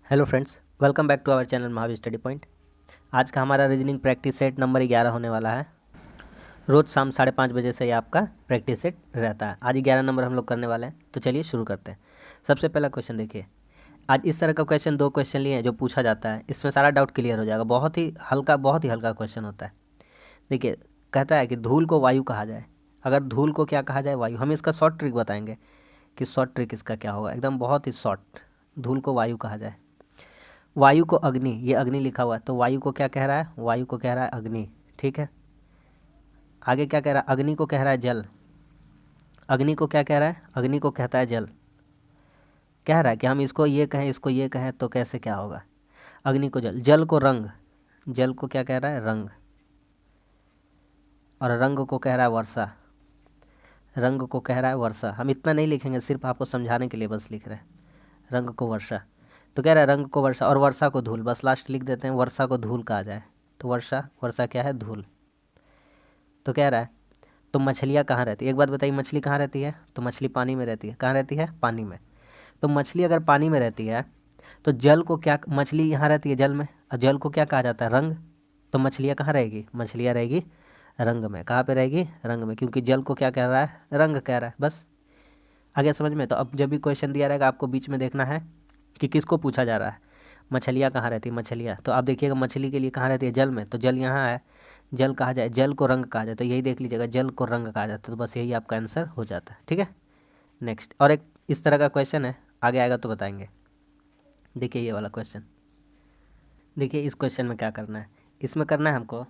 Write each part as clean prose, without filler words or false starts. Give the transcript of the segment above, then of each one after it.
Hello friends, welcome back to our channel Mahavir study point. आज का हमारा रीजनिंग प्रैक्टिस सेट नंबर 11 होने वाला है। रोज़ शाम 5:30 बजे से ये आपका प्रैक्टिस सेट रहता है। आज 11 नंबर हम लोग करने वाले हैं, तो चलिए शुरू करते हैं। सबसे पहला क्वेश्चन देखिए। आज इस तरह का क्वेश्चन 2 क्वेश्चन लिए हैं जो पूछा जाता है, इसमें सारा डाउट क्लियर हो जाएगा। बहुत ही हल्का क्वेश्चन होता है। देखिए, कहता है कि धूल को वायु कहा जाए। अगर धूल को क्या कहा जाए? वायु। हम इसका शॉर्ट ट्रिक बताएंगे कि शॉर्ट ट्रिक इसका क्या होगा, एकदम बहुत ही शॉर्ट। धूल को वायु कहा जाए, वायु को अग्नि, ये अग्नि लिखा हुआ है तो वायु को क्या कह रहा है? वायु को कह रहा है अग्नि। ठीक है, आगे क्या कह रहा है? अग्नि को कह रहा है जल। अग्नि को क्या कह रहा है? अग्नि को कहता है जल। कह रहा है कि हम इसको ये कहें, इसको ये कहें तो कैसे क्या होगा? अग्नि को जल, जल को रंग, जल को क्या कह रहा है? रंग। और रंग को कह रहा है वर्षा, रंग को कह रहा है वर्षा। हम इतना नहीं लिखेंगे, सिर्फ आपको समझाने के लिए बस लिख रहे हैं। रंग को वर्षा, तो कह रहा है रंग को वर्षा और वर्षा को धूल। बस लास्ट लिख देते हैं, वर्षा को धूल कहा जाए। तो वर्षा, वर्षा क्या है? धूल। तो कह रहा है तो मछलियाँ कहाँ रहती है? एक बात बताइए, मछली कहाँ रहती है? तो मछली पानी में रहती है। कहाँ रहती है? पानी में। तो मछली अगर पानी में रहती है तो जल को क्या, मछली यहाँ रहती है जल में, और जल को क्या कहा जाता है? रंग। तो मछलियाँ कहाँ रहेगी? मछलियाँ रहेगी रंग में। कहाँ पे रहेगी? रंग में, क्योंकि जल को क्या कह रहा है? रंग कह रहा है। बस आगे समझ में। तो अब जब भी क्वेश्चन दिया रहेगा आपको बीच में देखना है कि किसको पूछा जा रहा है। मछलियाँ कहाँ रहती है? मछलियाँ। तो आप देखिएगा मछली के लिए कहाँ रहती है? जल में। तो जल यहाँ है, जल कहा जाए, जल को रंग कहा जाए, तो यही देख लीजिएगा, जल को रंग कहा जाता है। तो बस यही आपका आंसर हो जाता है। ठीक है, नेक्स्ट। और एक इस तरह का क्वेश्चन है, आगे आएगा तो बताएंगे। देखिए ये वाला क्वेश्चन, देखिए इस क्वेश्चन में क्या करना है। इसमें करना है हमको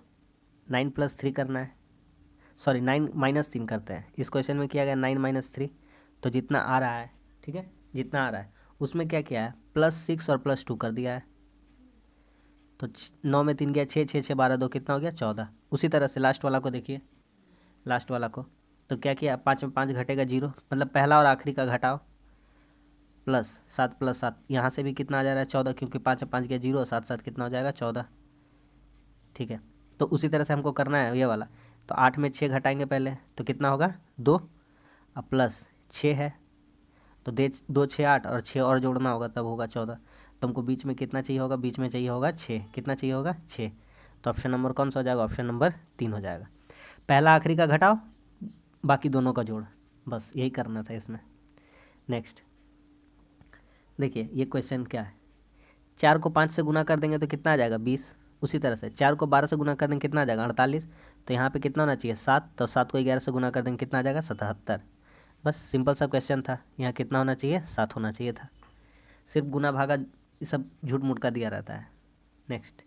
9+3 करना है, सॉरी 9-3 करते हैं। इस क्वेश्चन में किया गया 9-3, तो जितना आ रहा है, ठीक है, जितना आ रहा है उसमें क्या किया है? +6 और +2 कर दिया है। तो 9 में 3 गया 6, 6 6 12, 2 कितना हो गया? 14। उसी तरह से लास्ट वाला को देखिए, लास्ट वाला को तो क्या किया? 5 में 5 घटेगा 0, मतलब पहला और आखिरी का घटाओ, +7 यहाँ से भी कितना आ जा रहा है? 14, क्योंकि 5 में 5 गया 0, 7 7 कितना हो जाएगा? 14। ठीक है, तो उसी तरह से हमको करना है ये वाला। तो 8 में 6 घटाएंगे पहले, तो कितना होगा? 2, अब +6 है, तो 2 6 8 और 6 और जोड़ना होगा, तब होगा 14। तो हमको बीच में कितना चाहिए होगा? बीच में चाहिए होगा 6। कितना चाहिए होगा? 6। तो ऑप्शन नंबर कौन सा हो जाएगा? ऑप्शन नंबर 3 हो जाएगा। पहला आखिरी का घटाओ, बाकी दोनों का जोड़, बस यही करना था इसमें। नेक्स्ट देखिए ये क्वेश्चन क्या है। 4 को 5 से गुना कर देंगे तो कितना आ जाएगा? 20। उसी तरह से 4 को 12 से गुना कर देंगे कितना आ जाएगा? 48। तो यहाँ पे कितना होना चाहिए? 7। तो 7 को 11 से गुना कर देंगे कितना आ जाएगा? 77। बस सिंपल सा क्वेश्चन था। यहाँ कितना होना चाहिए? 7 होना चाहिए था। सिर्फ गुना भागा ये सब झूठ मूठ का दिया रहता है। नेक्स्ट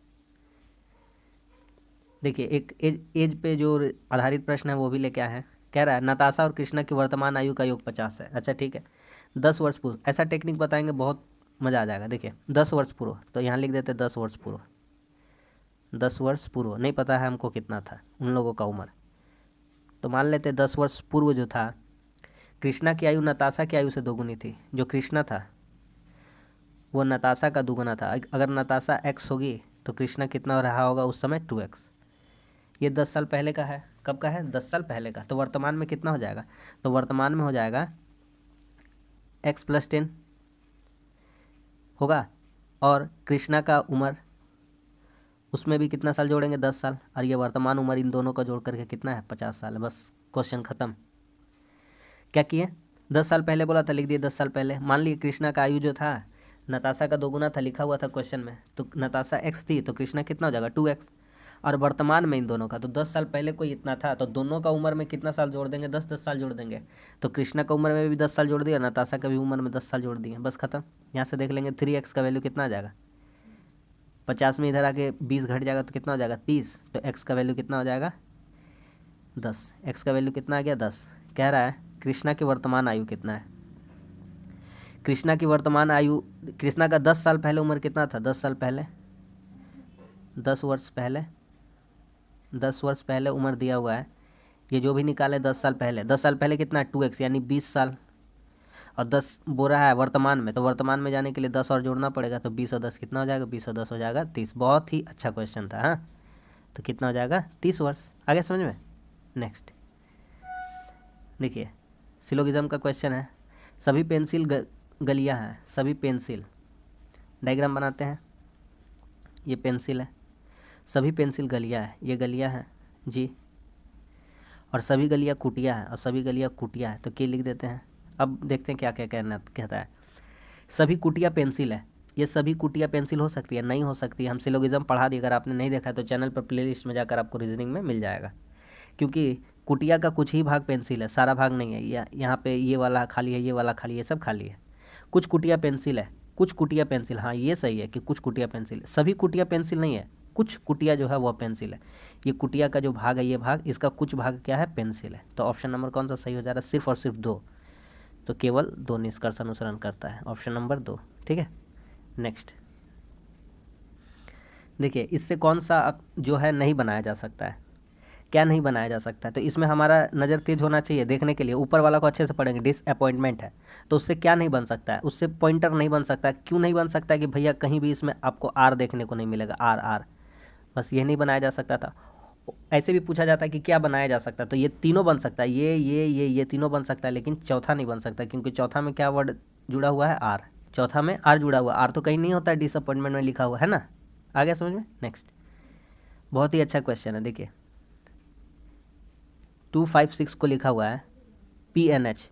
देखिए, एक एज पे जो आधारित प्रश्न है वो भी लेके आए हैं। कह रहा है नताशा और कृष्णा की वर्तमान आयु का योग 50 है। अच्छा ठीक है, 10 वर्ष पूर्व। ऐसा टेक्निक बताएंगे, बहुत मज़ा आ जाएगा। देखिए 10 वर्ष पूर्व, तो यहाँ लिख देते 10 वर्ष पूर्व। 10 वर्ष पूर्व नहीं पता है हमको कितना था उन लोगों का उम्र, तो मान लेते 10 वर्ष पूर्व जो था, कृष्णा की आयु नताशा की आयु से दोगुनी थी। जो कृष्णा था वो नताशा का दुगुना था। अगर नताशा x होगी तो कृष्णा कितना रहा होगा उस समय? 2x। ये 10 साल पहले का है। कब का है? 10 साल पहले का। तो वर्तमान में कितना हो जाएगा? तो वर्तमान में हो जाएगा x+10 होगा, और कृष्णा का उम्र, उसमें भी कितना साल जोड़ेंगे? 10 साल। और ये वर्तमान उम्र, इन दोनों का जोड़ करके कितना है? 50 साल है। बस क्वेश्चन ख़त्म। क्या किए? 10 साल पहले बोला था, लिख दिए 10 साल पहले। मान लीजिए कृष्णा का आयु जो था नताशा का दोगुना था, लिखा हुआ था क्वेश्चन में, तो नताशा x थी तो कृष्णा कितना हो जाएगा? 2x। और वर्तमान में इन दोनों का, तो 10 साल पहले कोई इतना था, तो दोनों का उम्र में कितना साल जोड़ देंगे? 10-10 साल जोड़ देंगे। तो कृष्णा का उम्र में भी 10 साल जोड़ दिया, नताशा का भी उम्र में 10 साल जोड़ दिए, बस खत्म। यहाँ से देख लेंगे 3x का वैल्यू कितना आ जाएगा? 50 में इधर आके 20 घट जाएगा तो कितना हो जाएगा? 30। तो x का वैल्यू कितना हो जाएगा? 10। x का वैल्यू कितना आ गया? 10। कह रहा है कृष्णा की वर्तमान आयु कितना है? कृष्णा की वर्तमान आयु, कृष्णा का 10 साल पहले उम्र कितना था? 10 साल पहले, 10 वर्ष पहले, 10 वर्ष पहले उम्र दिया हुआ है। ये जो भी निकाले 10 साल पहले, 10 साल पहले कितना है? 2x, यानी 20 साल। और 10 बोल रहा है वर्तमान में, तो वर्तमान में जाने के लिए 10 और जोड़ना पड़ेगा। तो 20 और 10 कितना हो जाएगा? 20 और 10 हो जाएगा 30। बहुत ही अच्छा क्वेश्चन था। हाँ, तो कितना हो जाएगा? 30 वर्ष। आगे समझ में। नेक्स्ट देखिए, सिलोगिज्म का क्वेश्चन है। सभी पेंसिल गलियां हैं, सभी पेंसिल डायग्राम बनाते हैं। ये पेंसिल है, सभी पेंसिल गलियाँ है, ये गलियाँ हैं जी, और सभी गलियाँ कुटिया है और सभी गलियाँ कुटिया है, तो के लिख देते हैं। अब देखते हैं क्या क्या कहता है। सभी कुटिया पेंसिल है, ये सभी कुटिया पेंसिल हो सकती है? नहीं हो सकती। हम सिलोगिज्म पढ़ा दिए, अगर आपने नहीं देखा है तो चैनल पर प्लेलिस्ट में जाकर आपको रीजनिंग में मिल जाएगा। क्योंकि कुटिया का कुछ ही भाग पेंसिल है, सारा भाग नहीं है। यहाँ पे ये वाला खाली है, ये वाला खाली है, सब खाली है। कुछ कुटिया पेंसिल है, कुछ कुटिया पेंसिल, हाँ ये सही है कि कुछ कुटिया पेंसिल, सभी कुटिया पेंसिल नहीं है, कुछ कुटिया जो है वह पेंसिल है। ये कुटिया का जो भाग है, ये भाग, इसका कुछ भाग क्या है? पेंसिल है। तो ऑप्शन नंबर कौन सा सही हो जा रहा है? सिर्फ और सिर्फ दो, तो केवल दो निष्कर्ष अनुसरण करता है, ऑप्शन नंबर 2। ठीक है, नेक्स्ट देखिए, इससे कौन सा जो है नहीं बनाया जा सकता है? क्या नहीं बनाया जा सकता है? तो इसमें हमारा नज़र तेज होना चाहिए देखने के लिए। ऊपर वाला को अच्छे से पढ़ेंगे, डिसअपॉइंटमेंट है, तो उससे क्या नहीं बन सकता है? उससे पॉइंटर नहीं बन सकता है। क्यों नहीं बन सकता है? कि भैया कहीं भी इसमें आपको आर देखने को नहीं मिलेगा, आर आर, बस ये नहीं बनाया जा सकता था। ऐसे भी पूछा जाता है कि क्या बनाया जा सकता है, तो ये तीनों बन सकता है, ये तीनों बन सकता है, लेकिन चौथा नहीं बन सकता, क्योंकि चौथा में क्या वर्ड जुड़ा हुआ है? आर। चौथा में आर जुड़ा हुआ, आर तो कहीं नहीं होता है, डिसअपॉइंटमेंट में लिखा हुआ है ना। आ गया समझ में? नेक्स्ट, बहुत ही अच्छा क्वेश्चन है, देखिए 256 को लिखा हुआ है PNH,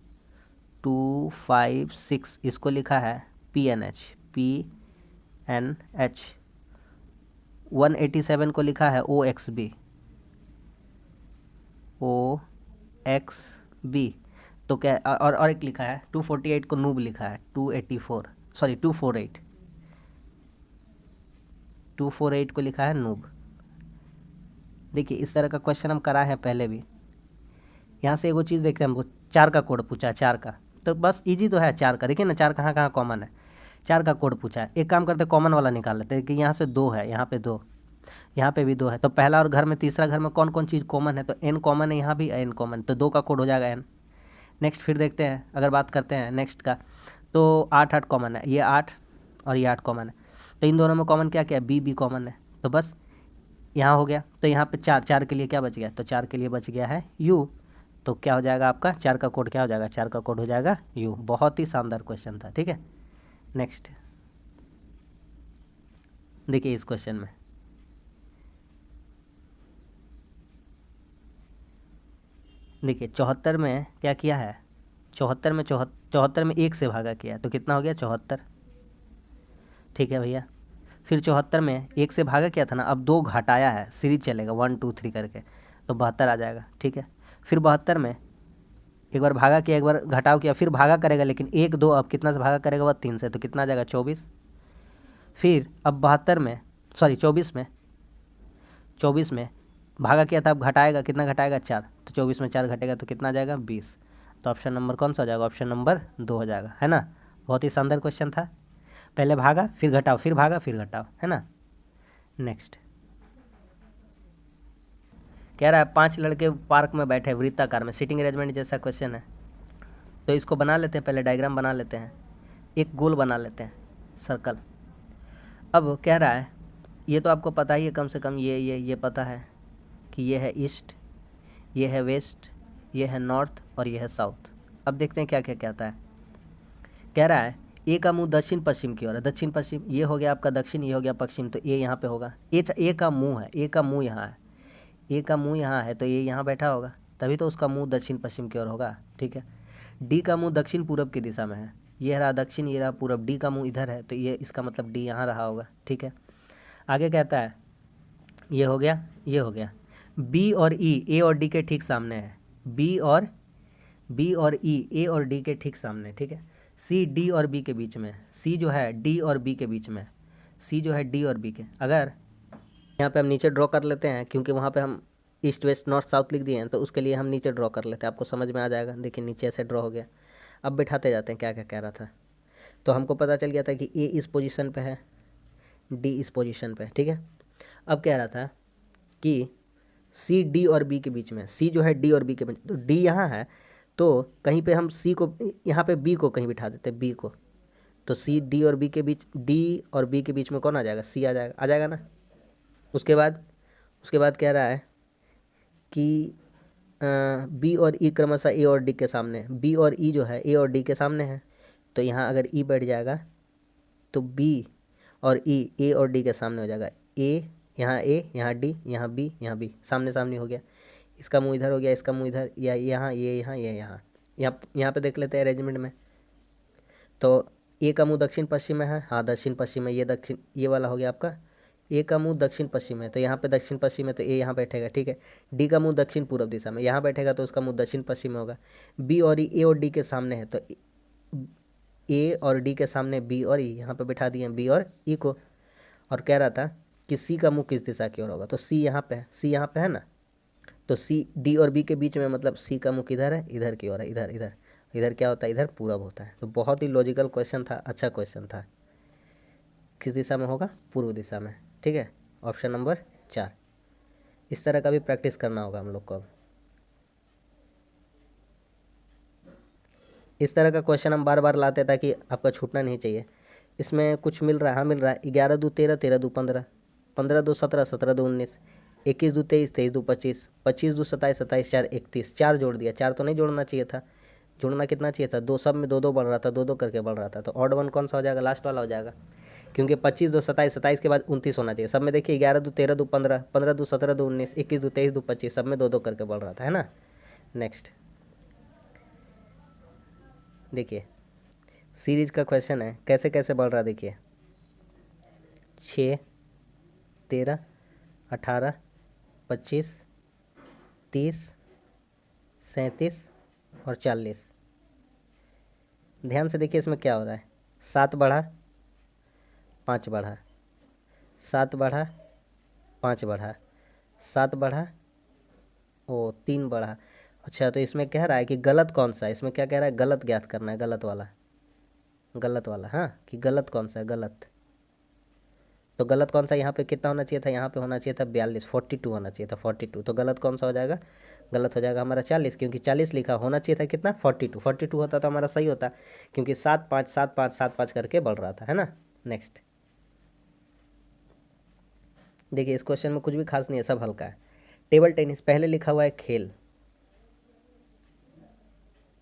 256 इसको लिखा है PNH, PNH। 187 को लिखा है OXB, OXB। तो क्या, और एक लिखा है 248 को नूब लिखा है, 248 को लिखा है नूब। देखिए इस तरह का क्वेश्चन हम कराए हैं पहले भी। यहाँ से एगो चीज़ देखते हैं, हमको 4 का कोड पूछा है, 4 का, तो बस इजी तो है 4 का। देखिए ना 4 कहाँ कहाँ कॉमन है, 4 का कोड पूछा है। एक काम करते कॉमन वाला निकाल लेते हैं कि यहाँ से 2 है, यहाँ पे 2, यहाँ पे भी 2 है, तो पहला और घर में तीसरा घर में कौन कौन चीज़ कॉमन है? तो n कॉमन है, यहाँ भी n कॉमन, तो 2 का कोड हो जाएगा n। नेक्स्ट फिर देखते हैं, अगर बात करते हैं नेक्स्ट का, तो 8 कॉमन है, ये 8 और ये 8 कॉमन है, तो इन दोनों में कॉमन क्या क्या है? b कॉमन है, तो बस यहाँ हो गया। तो यहाँ पे 4 के लिए क्या बच गया? तो 4 के लिए बच गया है u, तो क्या हो जाएगा आपका? 4 का कोड क्या हो जाएगा? 4 का कोड हो जाएगा u। बहुत ही शानदार क्वेश्चन था, ठीक है। नेक्स्ट देखिए इस क्वेश्चन में, देखिए 74 में क्या किया है? 74 में 1 से भागा किया है, तो कितना हो गया? 74। ठीक है भैया, फिर 74 में 1 से भागा किया था ना, अब 2 घटाया है, सीरीज चलेगा 1 2 3 करके, तो 72 आ जाएगा। ठीक है, फिर 72 में एक बार भागा किया, एक बार घटाव किया, फिर भागा करेगा, लेकिन 1 2 अब कितना से भागा करेगा? वह 3 से, तो कितना आ जाएगा? 24। फिर अब 72 में, सॉरी 24 में भागा किया था, अब घटाएगा, कितना घटाएगा? 4, तो 24 में 4 घटेगा तो कितना आ जाएगा? 20। तो ऑप्शन नंबर कौन सा हो जाएगा? ऑप्शन नंबर 2 हो जाएगा, है ना। बहुत ही शानदार क्वेश्चन था, पहले भागा फिर घटाओ, फिर भागा फिर घटाओ, है ना। नेक्स्ट कह रहा है 5 लड़के पार्क में बैठे वृत्ताकार में, सिटिंग अरेंजमेंट जैसा क्वेश्चन है, तो इसको बना लेते हैं, पहले डायग्राम बना लेते हैं, एक गोल बना लेते हैं, सर्कल। अब कह रहा है, ये तो आपको पता ही है, कम से कम ये पता है कि ये है ईस्ट, ये है वेस्ट, ये है नॉर्थ और ये है साउथ। अब देखते हैं क्या क्या कहता है। कह रहा है ए का मुंह दक्षिण पश्चिम की ओर है, दक्षिण पश्चिम, ये हो गया आपका दक्षिण, ये हो गया पश्चिम, तो ए यहाँ पे होगा। ए का मुंह है, ए का मुंह यहाँ है, ए का मुंह यहाँ है, तो ये यहाँ बैठा होगा, तभी तो उसका मुंह दक्षिण पश्चिम की ओर होगा। ठीक है, डी का मुंह दक्षिण पूरब की दिशा में है, ये रहा दक्षिण, ये रहा पूरब, डी का मुंह इधर है, तो ये इसका मतलब डी यहाँ रहा होगा। ठीक है, आगे कहता है, ये हो गया, ये हो गया, बी और ई ए और डी के ठीक सामने है, बी और ई ए और डी के ठीक सामने। ठीक है, सी डी और बी के बीच में, सी जो है डी और बी के बीच में, सी जो है डी और बी के, अगर यहाँ पे हम नीचे ड्रॉ कर लेते हैं, क्योंकि वहाँ पे हम ईस्ट वेस्ट नॉर्थ साउथ लिख दिए हैं, तो उसके लिए हम नीचे ड्रॉ कर लेते हैं, आपको समझ में आ जाएगा। देखिए नीचे ऐसे ड्रॉ हो गया। अब बिठाते जाते हैं क्या क्या कह रहा था। तो हमको पता चल गया था कि ए इस पोजीशन पे है, डी इस पोजीशन पे। ठीक है, अब कह रहा था कि सी डी और बी के बीच में, सी जो है डी और बी के बीच, तो डी यहाँ है, तो कहीं पे हम सी को, यहाँ पे बी को कहीं बिठा देते हैं, बी को, तो सी डी और बी के बीच, डी और बी के बीच में कौन आ जाएगा? सी आ जाएगा ना। उसके बाद कह रहा है कि बी और ई क्रमशः ए और डी के सामने, बी और ई जो है ए और डी के सामने है, तो यहाँ अगर ई बैठ जाएगा तो बी और ई, ए और डी के सामने हो जाएगा। ए, यहाँ डी, यहाँ बी, यहाँ बी, सामने सामने हो गया। इसका मुंह इधर हो गया, इसका मुंह इधर, या यहाँ, ये यहाँ, ये यहाँ। यहाँ पे देख लेते हैं अरेंजमेंट में। तो ए का मुंह दक्षिण पश्चिम में है, हाँ दक्षिण पश्चिम में, ये दक्षिण, ये वाला हो गया आपका। ए का मुंह दक्षिण पश्चिम है तो यहाँ पे दक्षिण पश्चिम है तो ए यहाँ बैठेगा, ठीक है। डी का मुंह दक्षिण पूर्व दिशा में, यहाँ बैठेगा तो उसका मुंह दक्षिण पश्चिम में होगा। बी और ई, ए और डी के सामने है तो ए और डी के सामने बी और ई, यहाँ पे बैठा दिए बी और ई को। और कह रहा था कि सी का मुंह किस दिशा की ओर होगा, तो सी यहाँ पे है, सी यहाँ पे है ना, तो सी डी और बी के बीच में, मतलब सी का मुख इधर है, इधर की ओर है, इधर इधर। इधर क्या होता है, इधर पूरब होता है। तो बहुत ही लॉजिकल क्वेश्चन था, अच्छा क्वेश्चन था। किस दिशा में होगा, पूर्व दिशा में, ठीक है। Option number 4। इस तरह का भी प्रैक्टिस करना होगा हम लोग को। अब इस तरह का क्वेश्चन हम बार बार लाते ताकि आपका छूटना नहीं चाहिए। इसमें कुछ मिल रहा है, हाँ मिल रहा है। 11 दो 13, 13 दो 15, 15 दो 17, 17 दो 19, 21 दो 23, 23 दो 25, 25 दो 27, 27 4 31, 4 जोड़ दिया। 4 तो नहीं जोड़ना चाहिए था, जोड़ना कितना चाहिए था, दो, सब में दो दो बढ़ रहा था, दो दो करके बढ़ रहा था। तो ऑड वन कौन सा हो जाएगा, लास्ट वाला हो जाएगा, क्योंकि 25 दो 27, 27 के बाद 29 होना चाहिए। सब में देखिए 11 दो 13 दो 15, 15 दो 17 दो 19, 21 दो 23 दो 25, सब में दो दो करके बढ़ रहा था, है ना। नेक्स्ट देखिए, सीरीज का क्वेश्चन है, कैसे कैसे बढ़ रहा है देखिए। 6, 13, 18, 25, 30, 37 और 40। ध्यान से देखिए इसमें क्या हो रहा है। 7 बढ़ा, 5 बढ़ा, 7 बढ़ा, 5 बढ़ा, 7 बढ़ा, ओ 3 बढ़ा। अच्छा, तो इसमें कह रहा है कि गलत कौन सा है, इसमें क्या कह रहा है, गलत ज्ञात करना है, गलत वाला, गलत वाला, हाँ, कि गलत कौन सा है, गलत। तो गलत कौन सा, यहाँ पे कितना होना चाहिए था, यहाँ पे होना चाहिए था 42, 42 होना चाहिए था, 42। तो गलत कौन सा हो जाएगा, गलत हो जाएगा हमारा 40, क्योंकि 40 लिखा, होना चाहिए था कितना, 42, 42 होता तो हमारा सही होता, क्योंकि 7 5 7 5 7 5 करके बढ़ रहा था, है ना। नेक्स्ट देखिए, इस क्वेश्चन में कुछ भी खास नहीं है, सब हल्का है। टेबल टेनिस, पहले लिखा हुआ है खेल,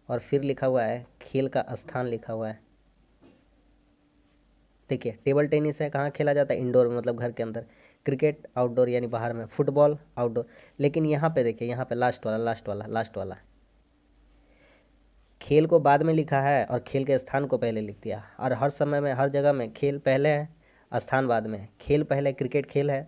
और फिर लिखा हुआ है खेल का स्थान लिखा हुआ है। देखिए, टेबल टेनिस है, कहाँ खेला जाता है, इंडोर में, मतलब घर के अंदर। क्रिकेट आउटडोर यानी बाहर में, फुटबॉल आउटडोर। लेकिन यहाँ पे देखिए, यहाँ पे लास्ट वाला, लास्ट वाला, लास्ट वाला, खेल को बाद में लिखा है और खेल के स्थान को पहले लिख दिया। और हर समय में, हर जगह में खेल पहले है, स्थान बाद में है। खेल पहले, क्रिकेट खेल है,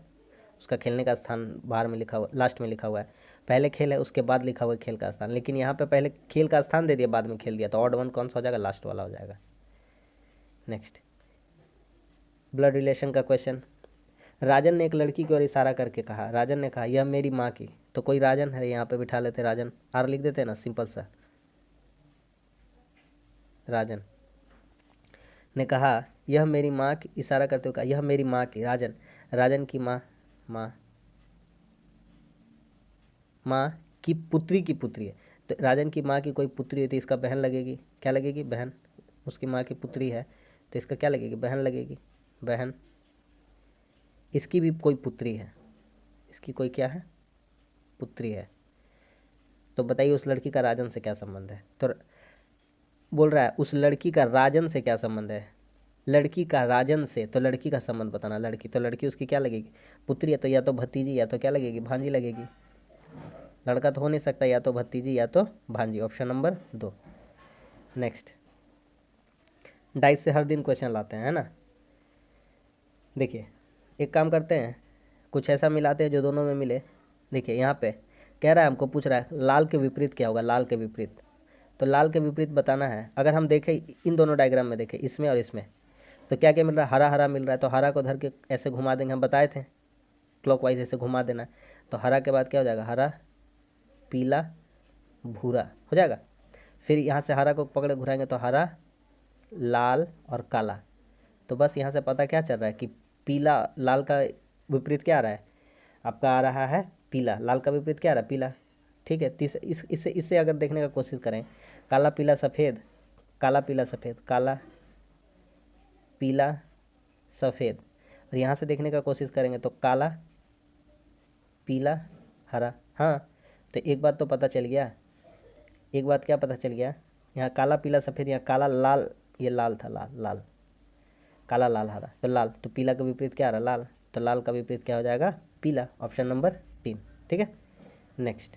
उसका खेलने का स्थान बाहर में लिखा हुआ, लास्ट में लिखा हुआ है। पहले खेल है, उसके बाद लिखा हुआ है खेल का स्थान, लेकिन यहाँ पे पहले खेल का स्थान दे दिया, बाद में खेल दिया, तो ऑड वन कौन सा हो जाएगा, लास्ट वाला हो जाएगा। नेक्स्ट, ब्लड रिलेशन का क्वेश्चन। राजन ने एक लड़की की ओर इशारा करके कहा, राजन ने कहा यह मेरी माँ की। तो कोई राजन है, यहाँ पे बिठा लेते राजन, आर लिख देते ना, सिंपल सा। राजन ने कहा यह मेरी माँ की, इशारा करते हुए कहा यह मेरी माँ की। राजन, राजन की माँ, माँ, माँ की पुत्री की पुत्री है। तो राजन की माँ की कोई पुत्री होती है, इसका बहन लगेगी, क्या लगेगी, बहन। उसकी माँ की पुत्री है तो इसका क्या लगेगी, बहन लगेगी, बहन। इसकी भी कोई पुत्री है, इसकी कोई क्या है, पुत्री है। तो बताइए उस लड़की का राजन से क्या संबंध है। तो बोल रहा है उस लड़की का राजन से क्या संबंध है, लड़की का राजन से, तो लड़की का संबंध बताना। लड़की, तो लड़की उसकी क्या लगेगी, पुत्री है, तो या तो भतीजी या तो क्या लगेगी, भांजी लगेगी। लड़का तो हो नहीं सकता, या तो भतीजी या तो भांजी, ऑप्शन नंबर 2। नेक्स्ट, डाइस से हर दिन क्वेश्चन लाते हैं, है ना। देखिए, एक काम करते हैं, कुछ ऐसा मिलाते हैं जो दोनों में मिले। देखिए यहाँ पे कह रहा है, हमको पूछ रहा है लाल के विपरीत क्या होगा, लाल के विपरीत। तो लाल के विपरीत बताना है। अगर हम देखें इन दोनों डायग्राम में, देखें इसमें और इसमें, तो क्या क्या मिल रहा है, हरा हरा मिल रहा है। तो हरा को धर के ऐसे घुमा देंगे, हम बताए थे क्लॉकवाइज ऐसे घुमा देना। तो हरा के बाद क्या हो जाएगा, हरा, पीला, भूरा हो जाएगा। फिर यहाँ से हरा को पकड़े घुराएंगे तो हरा, लाल और काला। तो बस यहाँ से पता क्या चल रहा है कि पीला, लाल का विपरीत क्या आ रहा है आपका, आ रहा है पीला। लाल का विपरीत क्या आ रहा है, पीला। ठीक है, इससे अगर देखने का कोशिश करें, काला पीला सफ़ेद, काला पीला सफ़ेद, काला पीला सफ़ेद। और यहाँ से देखने का कोशिश करेंगे तो काला पीला हरा। हाँ, तो एक बात तो पता चल गया, एक बात क्या पता चल गया, यहाँ काला पीला सफ़ेद, यहाँ काला लाल, ये लाल था, लाल लाल, काला लाल हरा, तो लाल, तो पीला का विपरीत क्या आ रहा, लाल, तो लाल का विपरीत क्या हो जाएगा, पीला, ऑप्शन नंबर 3। ठीक है, नेक्स्ट,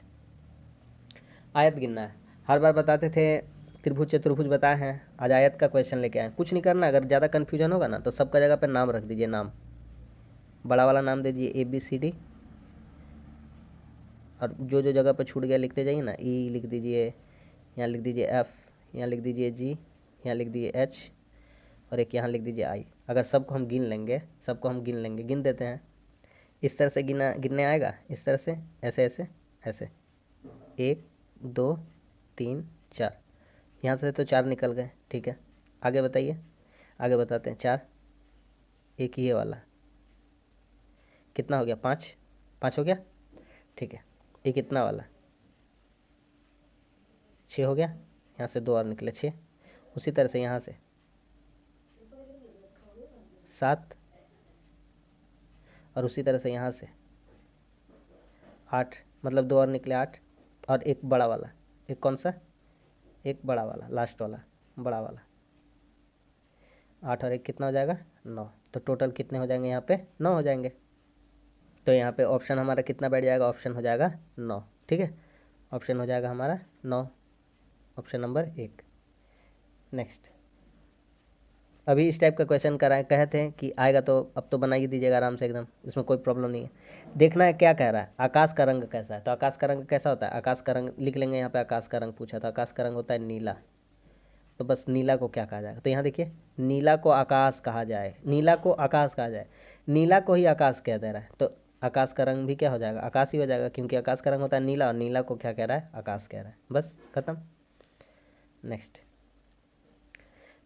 आयत गिनना है। हर बार बताते थे त्रिभुज चतुर्भुज बताए हैं, आज आयत का क्वेश्चन लेके आए। कुछ नहीं करना, अगर ज़्यादा कन्फ्यूजन होगा ना तो सबका जगह पर नाम रख दीजिए, नाम बड़ा वाला नाम दे दीजिए ABCD, और जो जो जगह पर छूट गया लिखते जाइए ना, E लिख दीजिए, यहाँ लिख दीजिए F, यहाँ लिख दीजिए G, यहाँ लिख दीजिए H, और एक यहाँ लिख दीजिए I। अगर सबको हम गिन लेंगे, गिन देते हैं। इस तरह से गिनने आएगा, इस तरह से, ऐसे ऐसे ऐसे, 1 2 3 4, यहाँ से तो 4 निकल गए। ठीक है, आगे बताइए, आगे बताते हैं। 4, एक ये वाला कितना हो गया, 5, 5 हो गया। ठीक है, एक इतना वाला 6 हो गया, यहाँ से 2 और निकले 6। उसी तरह से यहाँ से 7, और उसी तरह से यहाँ से 8, मतलब 2 और निकले 8, और एक बड़ा वाला, एक कौन सा, एक बड़ा वाला, लास्ट वाला बड़ा वाला, 8 और 1 कितना हो जाएगा, 9। तो टोटल कितने हो जाएंगे, यहाँ पे 9 हो जाएंगे। तो यहाँ पे ऑप्शन हमारा कितना बैठ जाएगा, ऑप्शन हो जाएगा 9। ठीक है, ऑप्शन हो जाएगा हमारा 9, ऑप्शन नंबर 1। नेक्स्ट, अभी इस टाइप का क्वेश्चन कराए, कहे थे कि आएगा तो अब तो बना ही दीजिएगा आराम से एकदम, इसमें कोई प्रॉब्लम नहीं है। देखना है क्या कह रहा है, आकाश का रंग कैसा है, तो आकाश का रंग कैसा होता है, आकाश का रंग लिख लेंगे। यहाँ पे आकाश का रंग पूछा, तो आकाश का रंग होता है नीला। तो बस नीला को क्या कहा जाएगा, तो यहाँ देखिए, नीला को आकाश कहा जाए, नीला को आकाश कहा जाए, नीला को ही आकाश कह दे रहा है, तो आकाश का रंग भी क्या हो जाएगा, आकाश ही हो जाएगा, क्योंकि आकाश का रंग होता है नीला, और नीला को क्या कह रहा है, आकाश कह रहा है। बस खत्म। नेक्स्ट,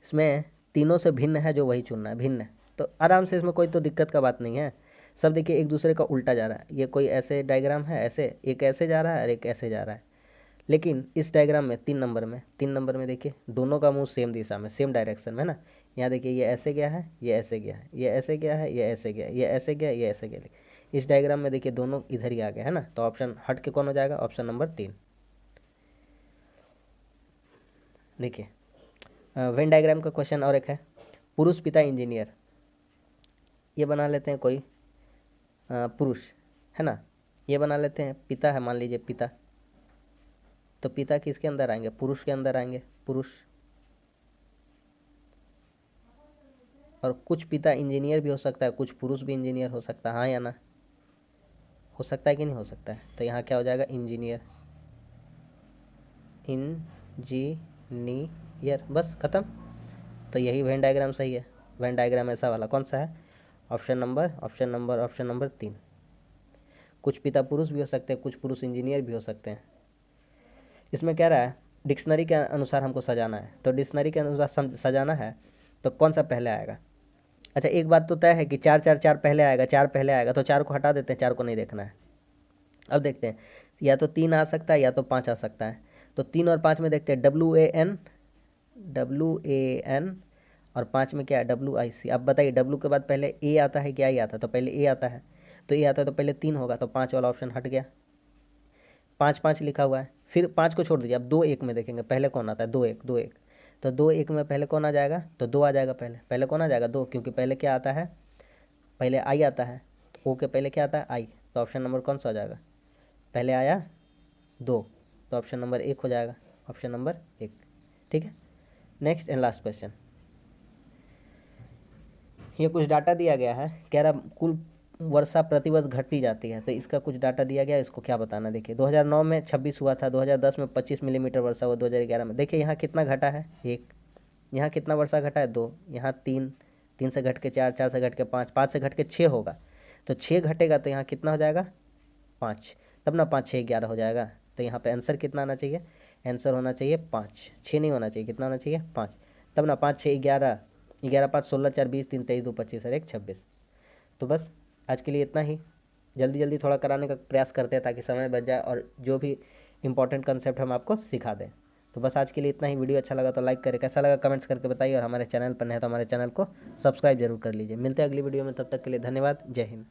इसमें तीनों से भिन्न है जो वही चुनना है, भिन्न, तो आराम से, इसमें कोई तो दिक्कत का बात नहीं है। सब देखिए एक दूसरे का उल्टा जा रहा है, ये कोई ऐसे डायग्राम है, ऐसे एक ऐसे जा रहा है और एक ऐसे जा रहा है, लेकिन इस डायग्राम में 3 नंबर में देखिए दोनों का मुंह सेम दिशा में, सेम डायरेक्शन में ना। यहाँ देखिए ये ऐसे गया है, ये ऐसे गया है, ये ऐसे गया है, ये ऐसे गया, ये ऐसे गया, ये ऐसे गया, इस डायग्राम में देखिए दोनों इधर ही आ गए है ना, तो ऑप्शन हट के कौन हो जाएगा, ऑप्शन नंबर 3। देखिए वेन डायग्राम का क्वेश्चन और एक है, पुरुष पिता इंजीनियर, ये बना लेते हैं, कोई पुरुष है ना, ये बना लेते हैं, पिता है, मान लीजिए पिता, तो पिता किसके अंदर आएंगे, पुरुष के अंदर आएंगे, पुरुष। और कुछ पिता इंजीनियर भी हो सकता है, कुछ पुरुष भी इंजीनियर हो सकता है, हाँ या ना, हो सकता है कि नहीं हो सकता है, तो यहाँ क्या हो जाएगा, इंजीनियर, इंजीनियर, बस खत्म। तो यही वेन डायग्राम सही है, वेन डायग्राम ऐसा वाला कौन सा है, ऑप्शन नंबर 3। कुछ पिता पुरुष भी हो सकते हैं, कुछ पुरुष इंजीनियर भी हो सकते हैं। इसमें कह रहा है डिक्शनरी के अनुसार हमको सजाना है, तो डिक्शनरी के अनुसार सजाना है तो कौन सा पहले आएगा। अच्छा, एक बात तो तय है कि 4 4 4 पहले आएगा, 4 पहले आएगा, तो 4 को हटा देते हैं, 4 को नहीं देखना है। अब देखते हैं, या तो 3 आ सकता है या तो 5 आ सकता है, तो 3 और 5 में देखते हैं, WAN और 5 में क्या है, WIC। अब बताइए W के बाद पहले A आता है क्या, I आता है, तो पहले A आता है, तो A आता है तो पहले 3 होगा, तो 5 वाला ऑप्शन हट गया, 5 5 लिखा हुआ है। फिर 5 को छोड़ दीजिए, अब 2 1 में देखेंगे पहले कौन आता है, 2 1 2 1, तो 2 1 में पहले कौन आ जाएगा, तो 2 आ जाएगा, पहले कौन आ जाएगा, 2, क्योंकि पहले क्या आता है, पहले I आता है, तो O के पहले क्या आता है, I, तो ऑप्शन नंबर कौन सा हो जाएगा, पहले आया 2, तो ऑप्शन नंबर 1 हो जाएगा, ऑप्शन नंबर 1। ठीक है, नेक्स्ट एंड लास्ट क्वेश्चन, ये कुछ डाटा दिया गया है, कह रहा कुल वर्षा प्रतिवर्ष घटती जाती है, तो इसका कुछ डाटा दिया गया है, इसको क्या बताना। देखिए 2009 में 26 हुआ था, 2010 में 25 मिलीमीटर वर्षा हुआ, 2011 में देखिए यहाँ कितना घटा है, 1, यहाँ कितना वर्षा घटा है, 2, यहाँ 3, 3 से घट के 4, 4 से घट के 5, 5 से घट के 6 होगा, तो 6 घटेगा तो यहाँ कितना हो जाएगा, 5, तब ना 5 6 11 हो जाएगा। तो यहाँ पे आंसर कितना आना चाहिए, आंसर होना चाहिए 5, 6 नहीं होना चाहिए, कितना होना चाहिए, 5, तब ना 5 6 11, 11 5 16 4 20 3 23 2 25 और 1 26। तो बस आज के लिए इतना ही, जल्दी जल्दी थोड़ा कराने का प्रयास करते हैं ताकि समय बच जाए और जो भी इंपॉर्टेंट कंसेप्ट हम आपको सिखा दें। तो बस आज के लिए इतना ही, वीडियो अच्छा लगा तो लाइक करें, कैसा लगा कमेंट्स करके बताइए, और हमारे चैनल पर नहीं है तो हमारे चैनल को सब्सक्राइब जरूर कर लीजिए। मिलते हैं अगली वीडियो में, तब तक के लिए धन्यवाद, जय हिंद।